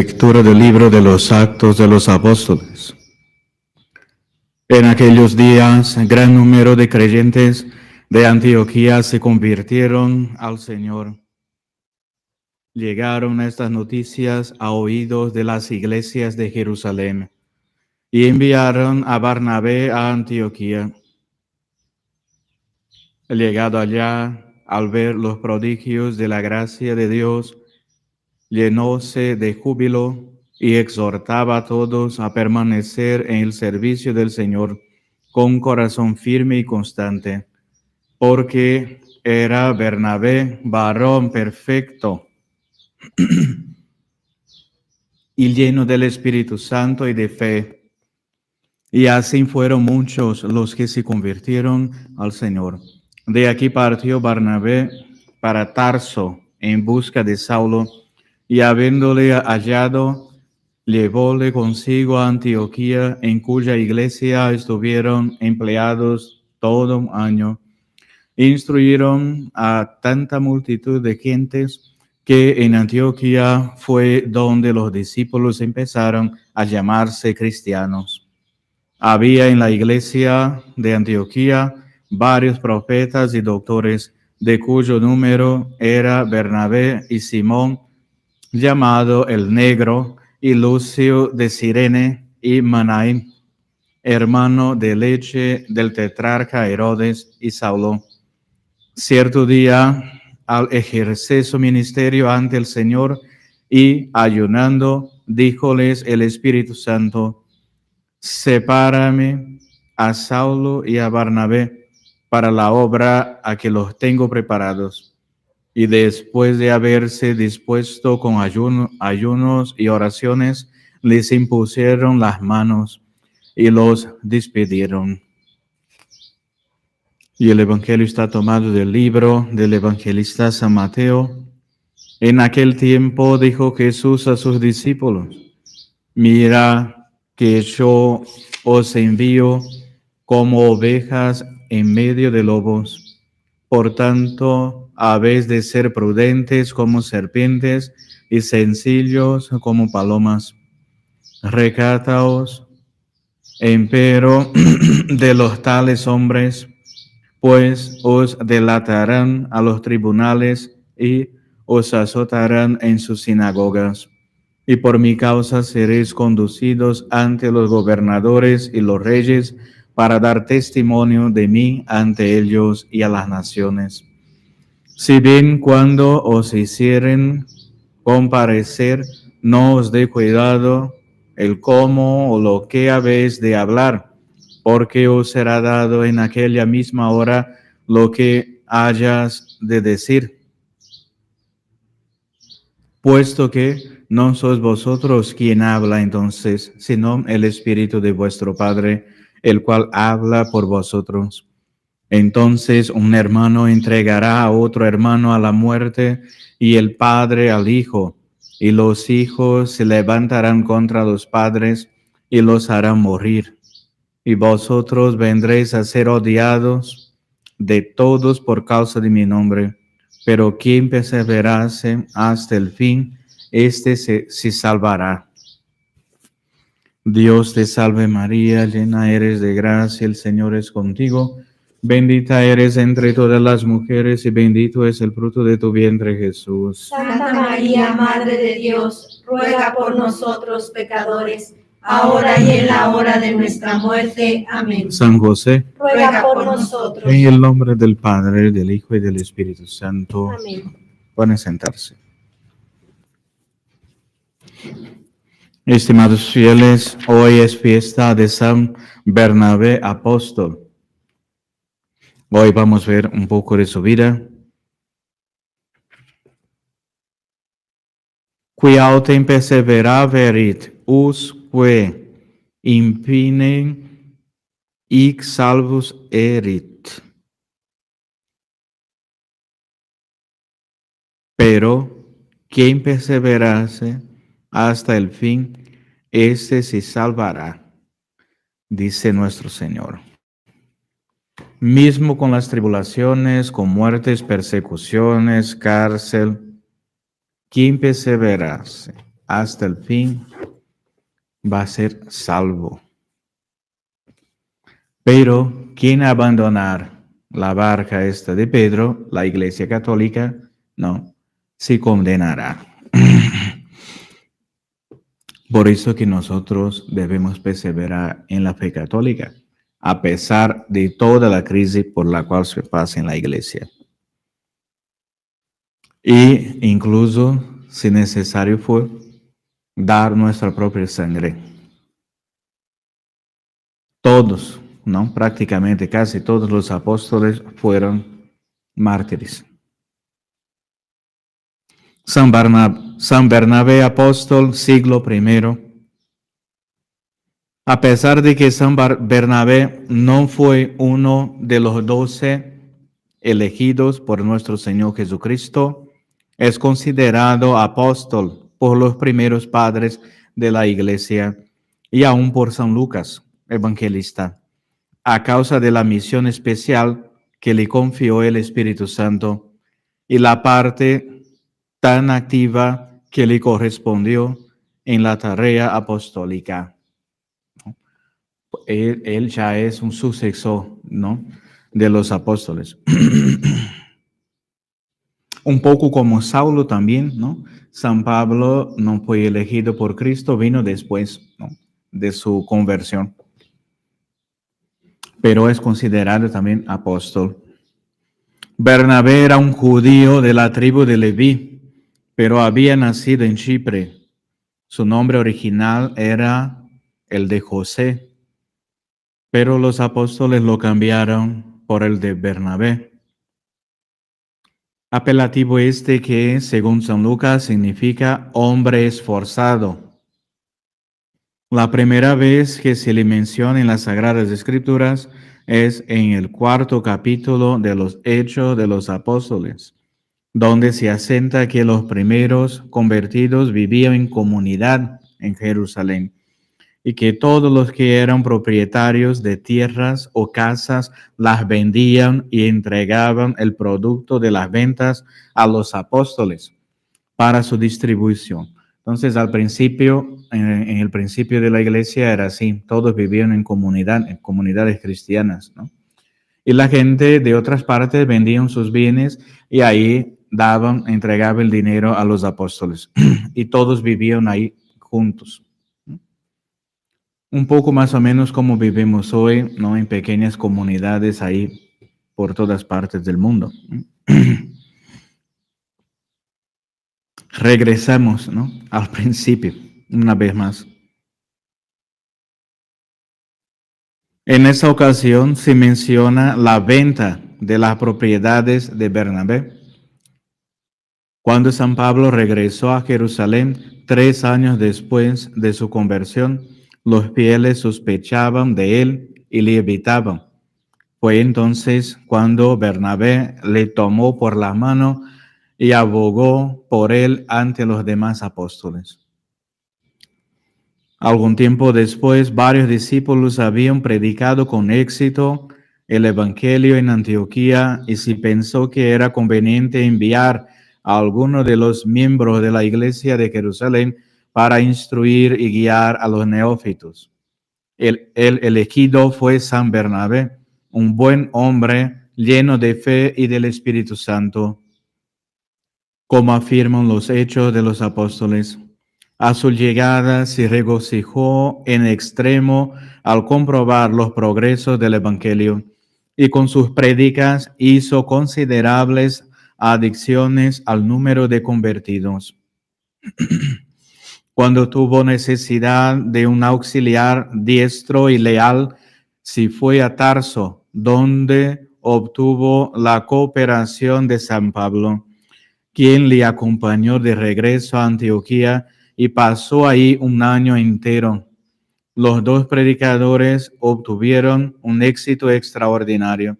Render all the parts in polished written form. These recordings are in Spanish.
Lectura del libro de los Actos de los Apóstoles. En aquellos días, gran número de creyentes de Antioquía se convirtieron al Señor. Llegaron estas noticias a oídos de las iglesias de Jerusalén y enviaron a Barnabé a Antioquía. Llegado allá, al ver los prodigios de la gracia de Dios, llenóse de júbilo y exhortaba a todos a permanecer en el servicio del Señor con corazón firme y constante, porque era Bernabé varón perfecto y lleno del Espíritu Santo y de fe. Y así fueron muchos los que se convirtieron al Señor. De aquí partió Bernabé para Tarso en busca de Saulo, y habiéndole hallado, llevóle consigo a Antioquía, en cuya iglesia estuvieron empleados todo un año. Instruyeron a tanta multitud de gentes que en Antioquía fue donde los discípulos empezaron a llamarse cristianos. Había en la iglesia de Antioquía varios profetas y doctores, de cuyo número era Bernabé y Simón, llamado el Negro, y Lucio de Cirene, y Manaín, hermano de leche del tetrarca Herodes, y Saulo. Cierto día, al ejercer su ministerio ante el Señor y ayunando, díjoles el Espíritu Santo: sepárame a Saulo y a Barnabé para la obra a que los tengo preparados. Y después de haberse dispuesto con ayunos y oraciones, les impusieron las manos y los despidieron. Y el Evangelio está tomado del libro del evangelista San Mateo. En aquel tiempo dijo Jesús a sus discípulos: mira que yo os envío como ovejas en medio de lobos. Por tanto, habéis de ser prudentes como serpientes y sencillos como palomas. Recataos, empero, de los tales hombres, pues os delatarán a los tribunales y os azotarán en sus sinagogas. Y por mi causa seréis conducidos ante los gobernadores y los reyes para dar testimonio de mí ante ellos y a las naciones. Si bien cuando os hicieren comparecer, no os dé cuidado el cómo o lo que habéis de hablar, porque os será dado en aquella misma hora lo que hayas de decir. Puesto que no sois vosotros quien habla entonces, sino el Espíritu de vuestro Padre, el cual habla por vosotros. Entonces un hermano entregará a otro hermano a la muerte, y el padre al hijo, y los hijos se levantarán contra los padres y los harán morir. Y vosotros vendréis a ser odiados de todos por causa de mi nombre, pero quien perseverase hasta el fin, éste se salvará. Dios te salve María, llena eres de gracia, el Señor es contigo. Bendita eres entre todas las mujeres y bendito es el fruto de tu vientre, Jesús. Santa María, Madre de Dios, ruega por nosotros pecadores, ahora y en la hora de nuestra muerte. Amén. San José, ruega por nosotros. en el nombre del Padre, del Hijo y del Espíritu Santo. Amén. Pueden sentarse. Estimados fieles, hoy es fiesta de San Bernabé Apóstol. Hoy vamos a ver un poco de su vida. Qui autem perseveraverit usque impine hic salvus erit. Pero quien perseverase hasta el fin, ese se salvará, dice nuestro Señor. Mismo con las tribulaciones, con muertes, persecuciones, cárcel, quien perseverase hasta el fin va a ser salvo. Pero quien abandonar la barca esta de Pedro, la Iglesia Católica, no, se condenará. Por eso que nosotros debemos perseverar en la fe católica, a pesar de toda la crisis por la cual se pasa en la Iglesia. Y incluso, si necesario fue, dar nuestra propia sangre. Todos, ¿no? Prácticamente casi todos los apóstoles fueron mártires. San Bernabé apóstol, siglo I. A pesar de que San Bernabé no fue uno de los 12 elegidos por nuestro Señor Jesucristo, es considerado apóstol por los primeros padres de la Iglesia y aún por San Lucas, evangelista, a causa de la misión especial que le confió el Espíritu Santo y la parte tan activa que le correspondió en la tarea apostólica. Él ya es un sucesor, ¿no?, de los apóstoles. Un poco como Saulo también, ¿no? San Pablo no fue elegido por Cristo, vino después, ¿no?, de su conversión, pero es considerado también apóstol. Bernabé era un judío de la tribu de Leví, pero había nacido en Chipre. Su nombre original era el de José, pero los apóstoles lo cambiaron por el de Bernabé. Apelativo este que, según San Lucas, significa hombre esforzado. La primera vez que se le menciona en las Sagradas Escrituras es en el 4º capítulo de los Hechos de los Apóstoles, donde se asenta que los primeros convertidos vivían en comunidad en Jerusalén y que todos los que eran propietarios de tierras o casas las vendían y entregaban el producto de las ventas a los apóstoles para su distribución. Entonces, al principio, en el principio de la iglesia era así, todos vivían en comunidad, en comunidades cristianas, ¿no? Y la gente de otras partes vendían sus bienes y ahí entregaban el dinero a los apóstoles y todos vivían ahí juntos. Un poco más o menos como vivimos hoy, ¿no?, en pequeñas comunidades ahí por todas partes del mundo. Regresamos, ¿no?, al principio, una vez más. En esta ocasión se menciona la venta de las propiedades de Bernabé. Cuando San Pablo regresó a Jerusalén 3 años después de su conversión, los fieles sospechaban de él y le evitaban. Fue entonces cuando Bernabé le tomó por la mano y abogó por él ante los demás apóstoles. Algún tiempo después, varios discípulos habían predicado con éxito el Evangelio en Antioquía y se pensó que era conveniente enviar a alguno de los miembros de la iglesia de Jerusalén para instruir y guiar a los neófitos. El elegido fue San Bernabé, un buen hombre lleno de fe y del Espíritu Santo, como afirman los Hechos de los Apóstoles. A su llegada se regocijó en extremo al comprobar los progresos del Evangelio y con sus prédicas hizo considerables adiciones al número de convertidos. Cuando tuvo necesidad de un auxiliar diestro y leal, se fue a Tarso, donde obtuvo la cooperación de San Pablo, quien le acompañó de regreso a Antioquía y pasó ahí un año entero. Los dos predicadores obtuvieron un éxito extraordinario.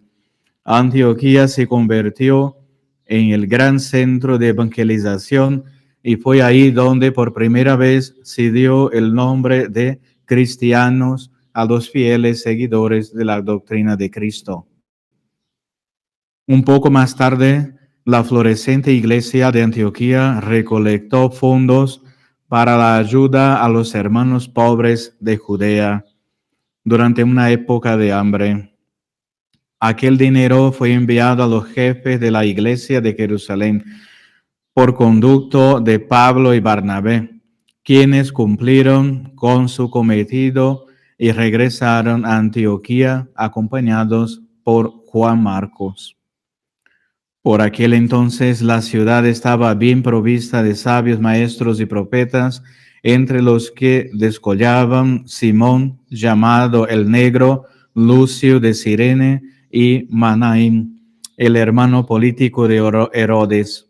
Antioquía se convirtió en el gran centro de evangelización y fue ahí donde por primera vez se dio el nombre de cristianos a los fieles seguidores de la doctrina de Cristo. Un poco más tarde, la floreciente iglesia de Antioquía recolectó fondos para la ayuda a los hermanos pobres de Judea durante una época de hambre. Aquel dinero fue enviado a los jefes de la iglesia de Jerusalén por conducto de Pablo y Barnabé, quienes cumplieron con su cometido y regresaron a Antioquía acompañados por Juan Marcos. Por aquel entonces la ciudad estaba bien provista de sabios maestros y profetas, entre los que descollaban Simón, llamado el Negro, Lucio de Cirene y Manaín, el hermano político de Herodes.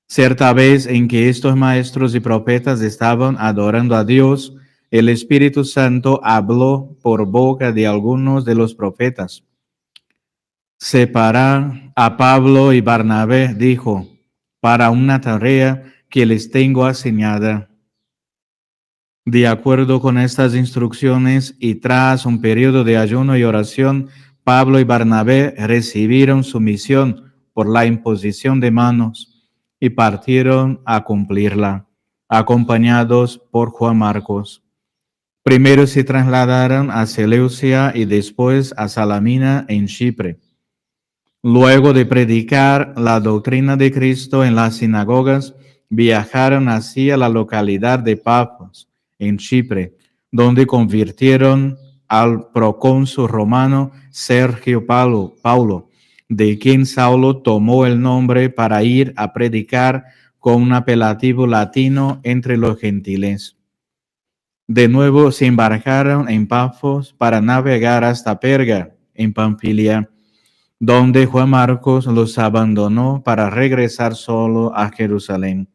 Cierta vez en que estos maestros y profetas estaban adorando a Dios, el Espíritu Santo habló por boca de algunos de los profetas. Separar a Pablo y Barnabé, dijo, para una tarea que les tengo asignada. De acuerdo con estas instrucciones y tras un periodo de ayuno y oración, Pablo y Barnabé recibieron su misión por la imposición de manos y partieron a cumplirla, acompañados por Juan Marcos. Primero se trasladaron a Seleucia y después a Salamina en Chipre. Luego de predicar la doctrina de Cristo en las sinagogas, viajaron hacia la localidad de Pafos, en Chipre, donde convirtieron al procónsul romano Sergio Paulo, de quien Saulo tomó el nombre para ir a predicar con un apelativo latino entre los gentiles. De nuevo se embarcaron en Pafos para navegar hasta Perga, en Panfilia, donde Juan Marcos los abandonó para regresar solo a Jerusalén.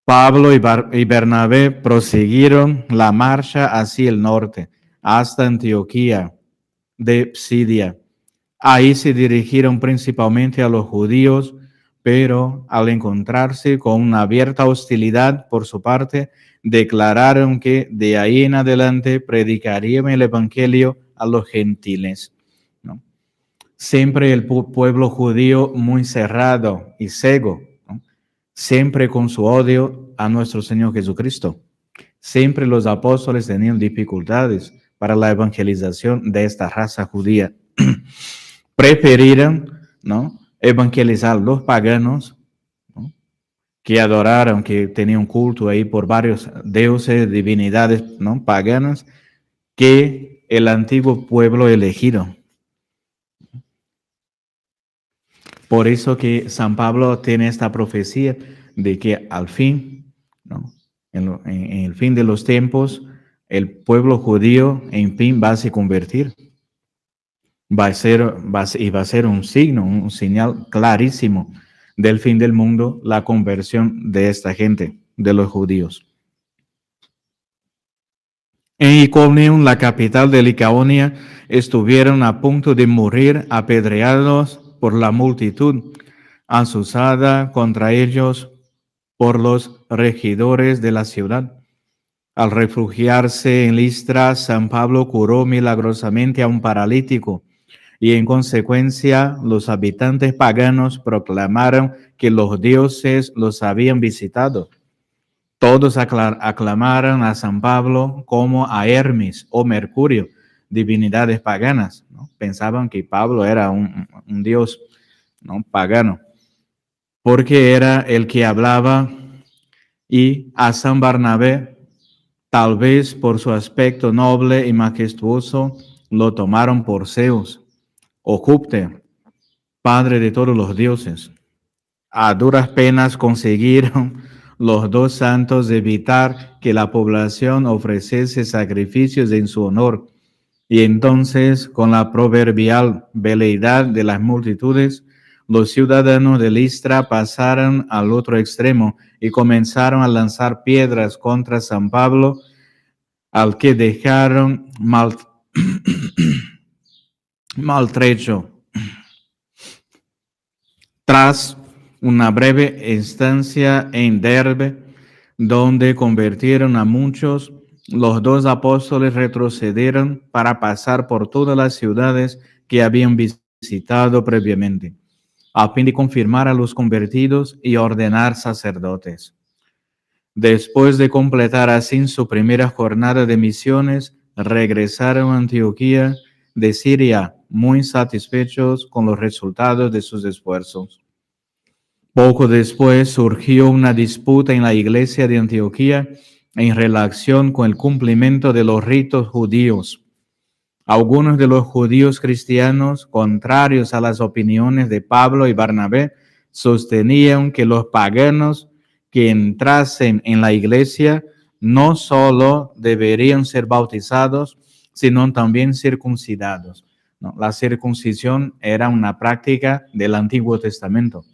Pablo y Bernabé prosiguieron la marcha hacia el norte, hasta Antioquía de Psidia. Ahí se dirigieron principalmente a los judíos, pero al encontrarse con una abierta hostilidad por su parte, declararon que de ahí en adelante predicarían el evangelio a los gentiles. Siempre el pueblo judío muy cerrado y ciego, ¿no? Siempre con su odio a nuestro Señor Jesucristo. Siempre los apóstoles tenían dificultades para la evangelización de esta raza judía. Prefirieron, ¿no?, evangelizar los paganos, ¿no?, que adoraron, que tenían culto ahí por varios dioses, divinidades, ¿no?, paganas, que el antiguo pueblo elegido. Por eso que San Pablo tiene esta profecía de que al fin, ¿no?, en el fin de los tiempos, el pueblo judío en fin va a se convertir. Va a ser un signo, un señal clarísimo del fin del mundo, la conversión de esta gente, de los judíos. En Iconium, la capital de Licaonia, estuvieron a punto de morir apedreados por la multitud, azuzada contra ellos por los regidores de la ciudad. Al refugiarse en Listra, San Pablo curó milagrosamente a un paralítico y en consecuencia los habitantes paganos proclamaron que los dioses los habían visitado. Todos aclamaron a San Pablo como a Hermes o Mercurio, divinidades paganas, ¿no? Pensaban que Pablo era un dios, ¿no?, pagano, porque era el que hablaba, y a San Barnabé, tal vez por su aspecto noble y majestuoso, lo tomaron por Zeus o Júpiter, padre de todos los dioses. A duras penas consiguieron los dos santos evitar que la población ofreciese sacrificios en su honor, y entonces, con la proverbial veleidad de las multitudes, los ciudadanos de Listra pasaron al otro extremo y comenzaron a lanzar piedras contra San Pablo, al que dejaron maltrecho. Tras una breve estancia en Derbe, donde convirtieron a muchos, los dos apóstoles retrocedieron para pasar por todas las ciudades que habían visitado previamente, a fin de confirmar a los convertidos y ordenar sacerdotes. Después de completar así su primera jornada de misiones, regresaron a Antioquía de Siria, muy satisfechos con los resultados de sus esfuerzos. Poco después surgió una disputa en la iglesia de Antioquía en relación con el cumplimiento de los ritos judíos. Algunos de los judíos cristianos, contrarios a las opiniones de Pablo y Bernabé, sostenían que los paganos que entrasen en la iglesia no solo deberían ser bautizados, sino también circuncidados. ¿No? La circuncisión era una práctica del Antiguo Testamento.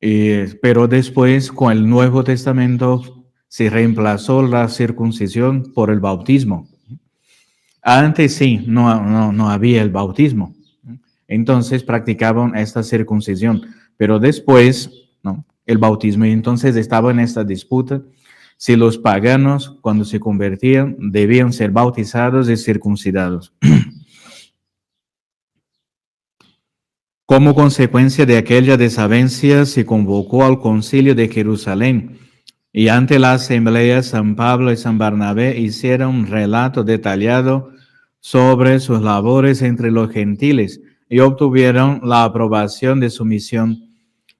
Pero después, con el Nuevo Testamento, se reemplazó la circuncisión por el bautismo. Antes sí, no había el bautismo. Entonces practicaban esta circuncisión. Pero después, ¿no? El bautismo. Y entonces estaba en esta disputa si los paganos, cuando se convertían, debían ser bautizados y circuncidados. Como consecuencia de aquella desavenencia, se convocó al concilio de Jerusalén y ante la asamblea San Pablo y San Bernabé hicieron un relato detallado sobre sus labores entre los gentiles y obtuvieron la aprobación de su misión.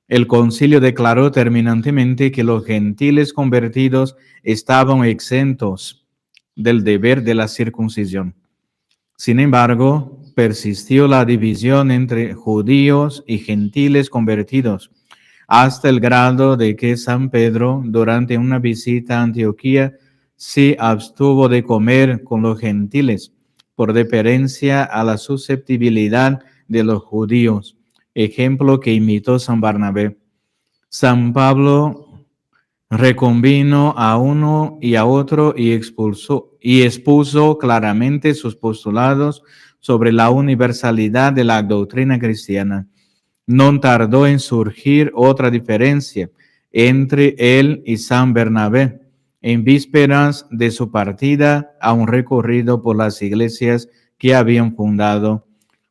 El concilio declaró terminantemente que los gentiles convertidos estaban exentos del deber de la circuncisión. Sin embargo, persistió la división entre judíos y gentiles convertidos, hasta el grado de que San Pedro, durante una visita a Antioquía, se abstuvo de comer con los gentiles, por deferencia a la susceptibilidad de los judíos, ejemplo que imitó San Bernabé. San Pablo reconvino a uno y a otro y expuso claramente sus postulados sobre la universalidad de la doctrina cristiana. No tardó en surgir otra diferencia entre él y San Bernabé, en vísperas de su partida a un recorrido por las iglesias que habían fundado,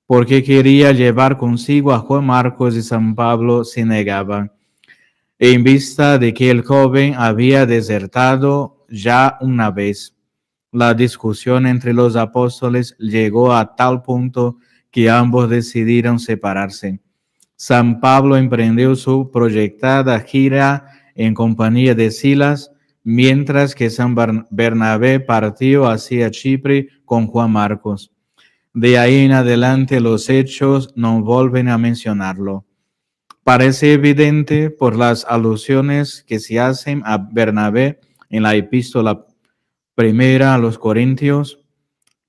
porque quería llevar consigo a Juan Marcos y San Pablo se negaba. En vista de que el joven había desertado ya una vez, la discusión entre los apóstoles llegó a tal punto que ambos decidieron separarse. San Pablo emprendió su proyectada gira en compañía de Silas, mientras que San Bernabé partió hacia Chipre con Juan Marcos. De ahí en adelante los hechos no vuelven a mencionarlo. Parece evidente por las alusiones que se hacen a Bernabé en la epístola primera a los Corintios,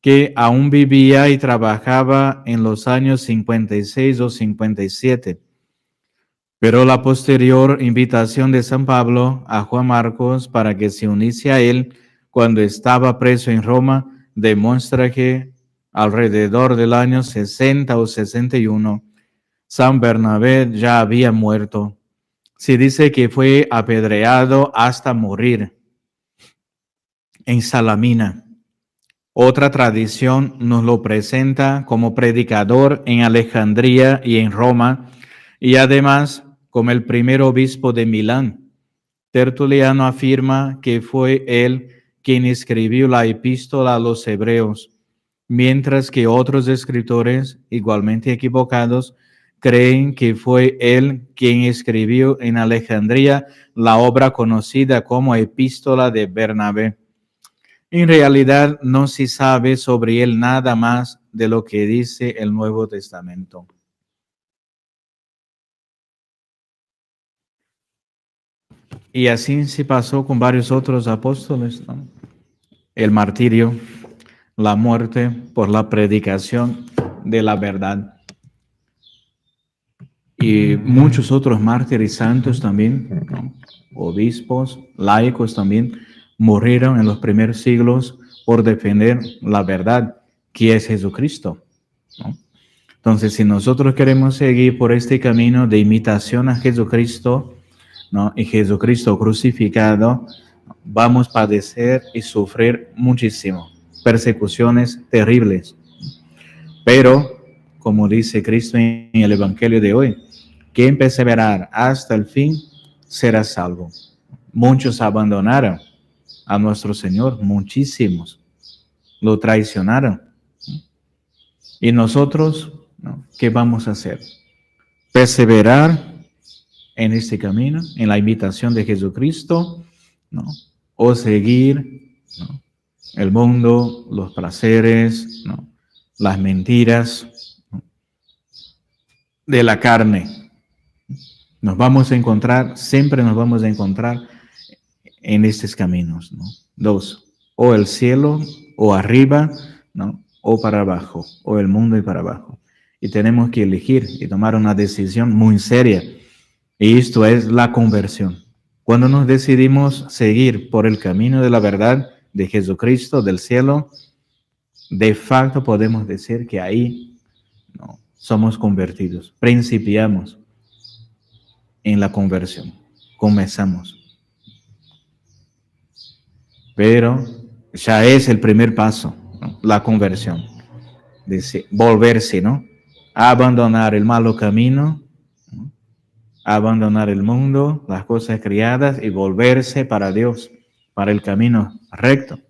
que aún vivía y trabajaba en los años 56 o 57. Pero la posterior invitación de San Pablo a Juan Marcos para que se uniese a él cuando estaba preso en Roma demuestra que alrededor del año 60 o 61, San Bernabé ya había muerto. Se dice que fue apedreado hasta morir en Salamina. Otra tradición nos lo presenta como predicador en Alejandría y en Roma, y además como el primer obispo de Milán. Tertuliano afirma que fue él quien escribió la epístola a los hebreos, mientras que otros escritores, igualmente equivocados, creen que fue él quien escribió en Alejandría la obra conocida como Epístola de Bernabé. En realidad no se sabe sobre él nada más de lo que dice el Nuevo Testamento. Y así se pasó con varios otros apóstoles, ¿no? El martirio, la muerte por la predicación de la verdad. Y muchos otros mártires santos también, ¿no? Obispos, laicos también, murieron en los primeros siglos por defender la verdad, que es Jesucristo, ¿no? Entonces, si nosotros queremos seguir por este camino de imitación a Jesucristo, ¿no? Y Jesucristo crucificado, vamos a padecer y sufrir muchísimo, persecuciones terribles. Pero, como dice Cristo en el Evangelio de hoy, quien perseverar hasta el fin será salvo. Muchos abandonaron a nuestro Señor, muchísimos lo traicionaron. Y nosotros, ¿no? ¿Qué vamos a hacer? Perseverar en este camino, en la invitación de Jesucristo, ¿no? O seguir, ¿no? El mundo, los placeres, ¿no? Las mentiras, ¿no? De la carne. Nos vamos a encontrar, siempre nos vamos a encontrar en estos caminos, ¿no? Dos, o el cielo, o arriba, ¿no? O para abajo, o el mundo y para abajo. Y tenemos que elegir y tomar una decisión muy seria. Y esto es la conversión. Cuando nos decidimos seguir por el camino de la verdad de Jesucristo, del cielo, de facto podemos decir que ahí, ¿no? Somos convertidos, principiamos en la conversión, comenzamos. Pero ya es el primer paso, ¿no? La conversión, de volverse, ¿no? A abandonar el malo camino, ¿no? A abandonar el mundo, las cosas criadas y volverse para Dios, para el camino recto.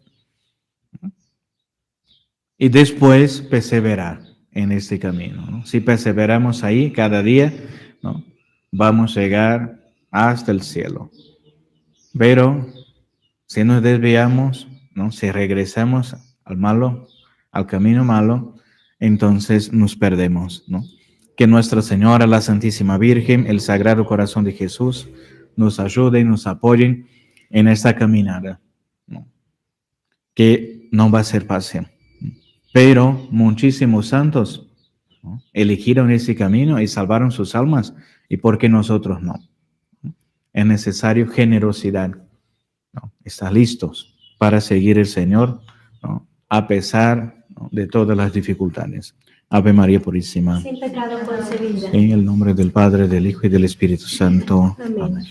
Y después perseverar en este camino, ¿no? Si perseveramos ahí cada día, ¿no? Vamos a llegar hasta el cielo. Pero si nos desviamos, ¿no? Si regresamos al malo, al camino malo, entonces nos perdemos, ¿no? Que Nuestra Señora, la Santísima Virgen, el Sagrado Corazón de Jesús, nos ayude y nos apoyen en esta caminada, ¿no? Que no va a ser fácil. Pero muchísimos santos, ¿no? Eligieron ese camino y salvaron sus almas. ¿Y por qué nosotros no? Es necesario generosidad, ¿no? Estar listos para seguir el Señor, ¿no? A pesar, ¿no? De todas las dificultades. Ave María Purísima. Sin pecado concebida. En el nombre del Padre, del Hijo y del Espíritu Santo. Amén. Amén.